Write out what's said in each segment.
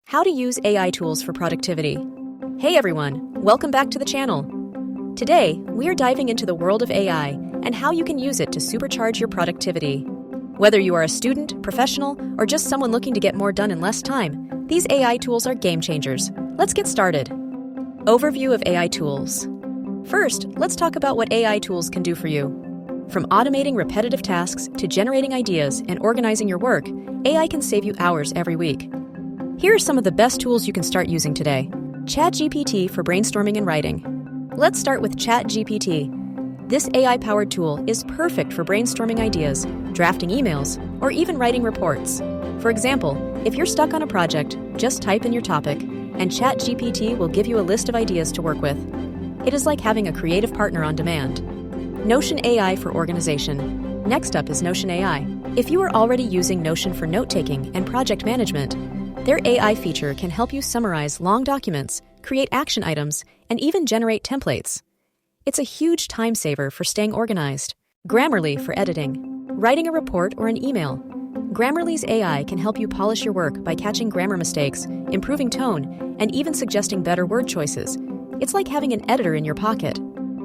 How to use AI tools for productivity. Hey everyone, welcome back to the channel. Today, we are diving into the world of AI and how you can use it to supercharge your productivity. Whether you are a student, professional, or just someone looking to get more done in less time, these AI tools are game changers. Let's get started. Overview of AI tools. First, let's talk about what AI tools can do for you. From automating repetitive tasks to generating ideas and organizing your work, AI can save you hours every week. Here are some of the best tools you can start using today. ChatGPT for brainstorming and writing. Let's start with ChatGPT. This AI-powered tool is perfect for brainstorming ideas, drafting emails, or even writing reports. For example, if you're stuck on a project, just type in your topic, and ChatGPT will give you a list of ideas to work with. It is like having a creative partner on demand. Notion AI for organization. Next up is Notion AI. If you are already using Notion for note-taking and project management, their AI feature can help you summarize long documents, create action items, and even generate templates. It's a huge time saver for staying organized. Grammarly for editing. Writing a report or an email. Grammarly's AI can help you polish your work by catching grammar mistakes, improving tone, and even suggesting better word choices. It's like having an editor in your pocket.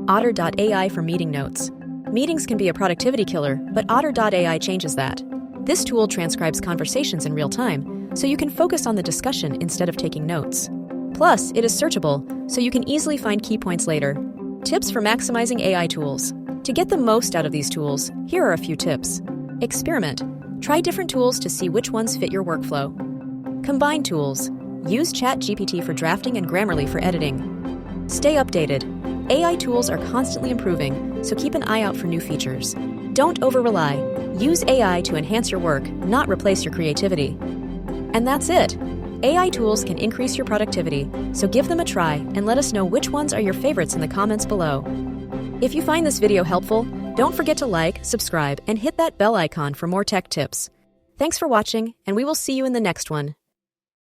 Otter.ai for meeting notes. Meetings can be a productivity killer, but Otter.ai changes that. This tool transcribes conversations in real time, so you can focus on the discussion instead of taking notes. Plus, it is searchable, so you can easily find key points later. Tips for maximizing AI tools. To get the most out of these tools, here are a few tips. Experiment. Try different tools to see which ones fit your workflow. Combine tools. Use ChatGPT for drafting and Grammarly for editing. Stay updated. AI tools are constantly improving, so keep an eye out for new features. Don't over-rely. Use AI to enhance your work, not replace your creativity. And that's it. AI tools can increase your productivity, so give them a try and let us know which ones are your favorites in the comments below. If you find this video helpful, don't forget to like, subscribe, and hit that bell icon for more tech tips. Thanks for watching, and we will see you in the next one.